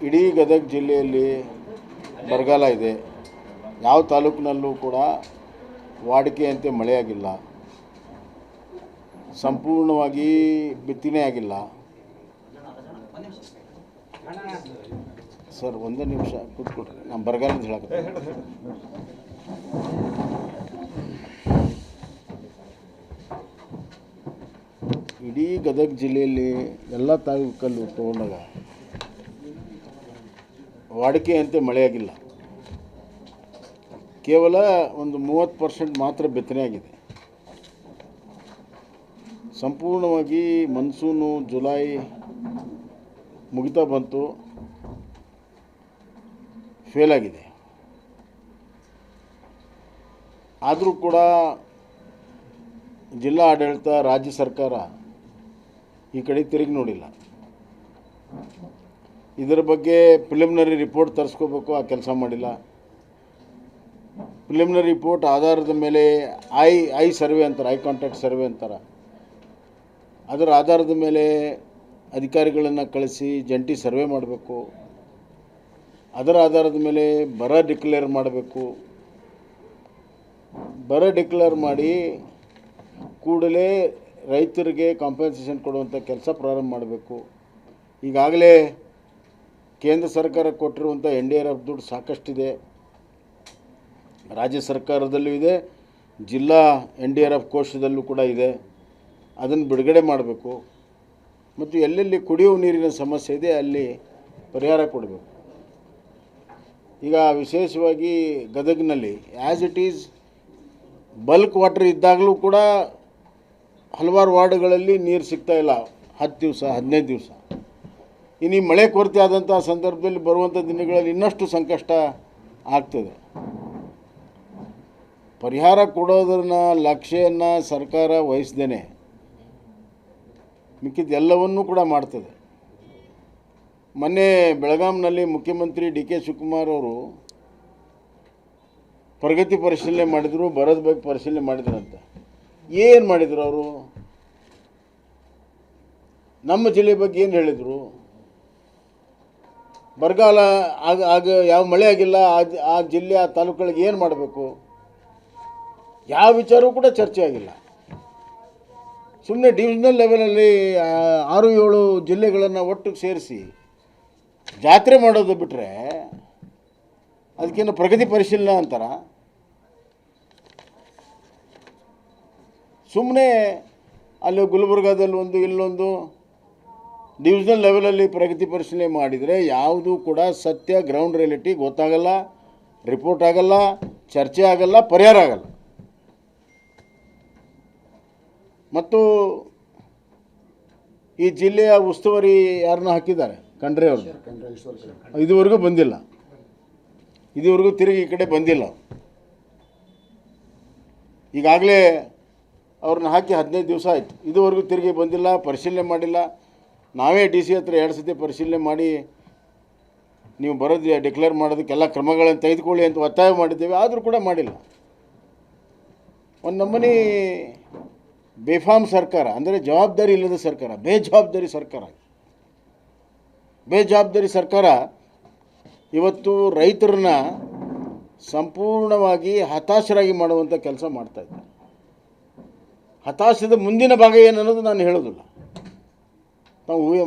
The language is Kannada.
ಇಡೀ ಗದಗ ಜಿಲ್ಲೆಯಲ್ಲಿ ಬರಗಾಲ ಇದೆ. ಯಾವ ತಾಲೂಕಿನಲ್ಲೂ ಕೂಡ ವಾಡಿಕೆಯಂತೆ ಮಳೆಯಾಗಿಲ್ಲ, ಸಂಪೂರ್ಣವಾಗಿ ಬಿತ್ತನೆ ಆಗಿಲ್ಲ. ಸರ್ ಒಂದೇ ನಿಮಿಷ ಕೂತ್ಕೊಡ್ರಿ, ನಾನು ಬರಗಾಲ ಅಂತ ಹೇಳಕ್ಕೆ. ಇಡೀ ಗದಗ ಜಿಲ್ಲೆಯಲ್ಲಿ ಎಲ್ಲ ತಾಲೂಕಲ್ಲೂ ತೊಗೊಂಡಾಗ ವಾಡಿಕೆಯಂತೆ ಮಳೆಯಾಗಿಲ್ಲ. ಕೇವಲ ಒಂದು 30% ಮಾತ್ರ ಬಿತ್ತನೆ ಆಗಿದೆ. ಸಂಪೂರ್ಣವಾಗಿ ಮನ್ಸೂನು ಜುಲೈ ಮುಗಿತಾ ಬಂತು, ಫೇಲ್ ಆಗಿದೆ. ಆದರೂ ಕೂಡ ಜಿಲ್ಲಾ ಆಡಳಿತ, ರಾಜ್ಯ ಸರ್ಕಾರ ಈ ಕಡೆ ತಿರುಗಿ ನೋಡಿಲ್ಲ. ಇದರ ಬಗ್ಗೆ ಪ್ರಿಲಿಮಿನರಿ ರಿಪೋರ್ಟ್ ತರಿಸ್ಕೋಬೇಕು, ಆ ಕೆಲಸ ಮಾಡಿಲ್ಲ. ಪ್ರಿಲಿಮಿನರಿ ರಿಪೋರ್ಟ್ ಆಧಾರದ ಮೇಲೆ ಐ ಸರ್ವೆ ಅಂತಾರೆ, ಐ ಕಾಂಟ್ಯಾಕ್ಟ್ ಸರ್ವೆ ಅಂತಾರೆ. ಅದರ ಆಧಾರದ ಮೇಲೆ ಅಧಿಕಾರಿಗಳನ್ನು ಕಳಿಸಿ ಜಂಟಿ ಸರ್ವೆ ಮಾಡಬೇಕು. ಅದರ ಆಧಾರದ ಮೇಲೆ ಬರ ಡಿಕ್ಲೇರ್ ಮಾಡಬೇಕು. ಬರ ಡಿಕ್ಲೇರ್ ಮಾಡಿ ಕೂಡಲೇ ರೈತರಿಗೆ ಕಾಂಪನ್ಸೇಷನ್ ಕೊಡುವಂಥ ಕೆಲಸ ಪ್ರಾರಂಭ ಮಾಡಬೇಕು. ಈಗಾಗಲೇ ಕೇಂದ್ರ ಸರ್ಕಾರ ಕೊಟ್ಟಿರುವಂಥ NDRF ದುಡ್ಡು ಸಾಕಷ್ಟಿದೆ, ರಾಜ್ಯ ಸರ್ಕಾರದಲ್ಲೂ ಇದೆ, ಜಿಲ್ಲಾ NDRF ಕೋಶದಲ್ಲೂ ಕೂಡ ಇದೆ. ಅದನ್ನು ಬಿಡುಗಡೆ ಮಾಡಬೇಕು ಮತ್ತು ಎಲ್ಲೆಲ್ಲಿ ಕುಡಿಯುವ ನೀರಿನ ಸಮಸ್ಯೆ ಇದೆ ಅಲ್ಲಿ ಪರಿಹಾರ ಕೊಡಬೇಕು. ಈಗ ವಿಶೇಷವಾಗಿ ಗದಗಿನಲ್ಲಿ as it is bulk water ಇದ್ದಾಗಲೂ ಕೂಡ ಹಲವಾರು ವಾರ್ಡ್ಗಳಲ್ಲಿ ನೀರು ಸಿಗ್ತಾ ಇಲ್ಲ, 10 ದಿವಸ 15 ದಿವಸ. ಇನ್ನು ಮಳೆ ಕೊರತೆ ಆದಂಥ ಸಂದರ್ಭದಲ್ಲಿ ಬರುವಂಥ ದಿನಗಳಲ್ಲಿ ಇನ್ನಷ್ಟು ಸಂಕಷ್ಟ ಆಗ್ತದೆ. ಪರಿಹಾರ ಕೊಡೋದನ್ನ ಲಕ್ಷ್ಯವನ್ನು ಸರ್ಕಾರ ವಹಿಸ್ದೇನೆ ಮಿಕ್ಕಿದ್ದೆಲ್ಲವನ್ನೂ ಕೂಡ ಮಾಡ್ತದೆ. ಮೊನ್ನೆ ಬೆಳಗಾಂನಲ್ಲಿ ಮುಖ್ಯಮಂತ್ರಿ DK ಶಿವಕುಮಾರ್ ಅವರು ಪ್ರಗತಿ ಪರಿಶೀಲನೆ ಮಾಡಿದರು, ಬರದ ಬಗ್ಗೆ ಪರಿಶೀಲನೆ ಮಾಡಿದ್ರಂತೆ. ಏನು ಮಾಡಿದರು ಅವರು? ನಮ್ಮ ಜಿಲ್ಲೆ ಬಗ್ಗೆ ಏನು ಹೇಳಿದರು? ಬರಗಾಲ ಆಗ ಯಾವ ಮಳೆ ಆಗಿಲ್ಲ, ಆ ಜಿಲ್ಲೆ ಆ ತಾಲೂಕುಗಳಿಗೆ ಏನು ಮಾಡಬೇಕು, ಯಾವ ವಿಚಾರವೂ ಕೂಡ ಚರ್ಚೆ ಆಗಿಲ್ಲ. ಸುಮ್ಮನೆ ಡಿವಿಷನಲ್ ಲೆವೆಲಲ್ಲಿ 6-7 ಜಿಲ್ಲೆಗಳನ್ನು ಒಟ್ಟಿಗೆ ಸೇರಿಸಿ ಜಾತ್ರೆ ಮಾಡೋದು ಬಿಟ್ಟರೆ ಅದಕ್ಕೇನು ಪ್ರಗತಿ ಪರಿಶೀಲನೆ ಅಂತಾರ? ಸುಮ್ಮನೆ ಅಲ್ಲಿ ಗುಲ್ಬರ್ಗಾದಲ್ಲಿ ಒಂದು ಇಲ್ಲೊಂದು ಡಿವಿಷನಲ್ ಲೆವೆಲಲ್ಲಿ ಪ್ರಗತಿ ಪರಿಶೀಲನೆ ಮಾಡಿದರೆ ಯಾವುದೂ ಕೂಡ ಸತ್ಯ ಗ್ರೌಂಡ್ ರಿಯಾಲಿಟಿ ಗೊತ್ತಾಗಲ್ಲ, ರಿಪೋರ್ಟ್ ಆಗಲ್ಲ, ಚರ್ಚೆ ಆಗಲ್ಲ, ಪರಿಹಾರ ಆಗಲ್ಲ. ಮತ್ತು ಈ ಜಿಲ್ಲೆಯ ಉಸ್ತುವಾರಿ ಯಾರನ್ನ ಹಾಕಿದ್ದಾರೆ? ಖಂಡ್ರೆ ಅವರು. ಇದುವರೆಗೂ ಬಂದಿಲ್ಲ, ಇದುವರೆಗೂ ತಿರುಗಿ ಈ ಕಡೆ ಬಂದಿಲ್ಲ. ಈಗಾಗಲೇ ಅವ್ರನ್ನ ಹಾಕಿ 15 ದಿವಸ ಆಯಿತು, ಇದುವರೆಗೂ ತಿರುಗಿ ಬಂದಿಲ್ಲ, ಪರಿಶೀಲನೆ ಮಾಡಿಲ್ಲ. ನಾವೇ DC ಹತ್ರ 2 ಸತಿ ಪರಿಶೀಲನೆ ಮಾಡಿ ನೀವು ಬರೋದು ಡಿಕ್ಲೇರ್ ಮಾಡೋದಕ್ಕೆಲ್ಲ ಕ್ರಮಗಳನ್ನು ತೆಗೆದುಕೊಳ್ಳಿ ಅಂತ ಒತ್ತಾಯ ಮಾಡಿದ್ದೇವೆ, ಆದರೂ ಕೂಡ ಮಾಡಿಲ್ಲ. ಒಂದು ನಮ್ಮನೆ ಬೇಫಾಮ್ ಸರ್ಕಾರ, ಅಂದರೆ ಜವಾಬ್ದಾರಿ ಇಲ್ಲದ ಸರ್ಕಾರ, ಬೇಜವಾಬ್ದಾರಿ ಸರ್ಕಾರ ಇವತ್ತು ರೈತರನ್ನ ಸಂಪೂರ್ಣವಾಗಿ ಹತಾಶರಾಗಿ ಮಾಡುವಂಥ ಕೆಲಸ ಮಾಡ್ತಾಯಿದ್ದಾರೆ. ಹತಾಶದ ಮುಂದಿನ ಭಾಗ ಏನು ಅನ್ನೋದು ನಾನು ಹೇಳೋದಿಲ್ಲ, ನಾವು ಊಹೆ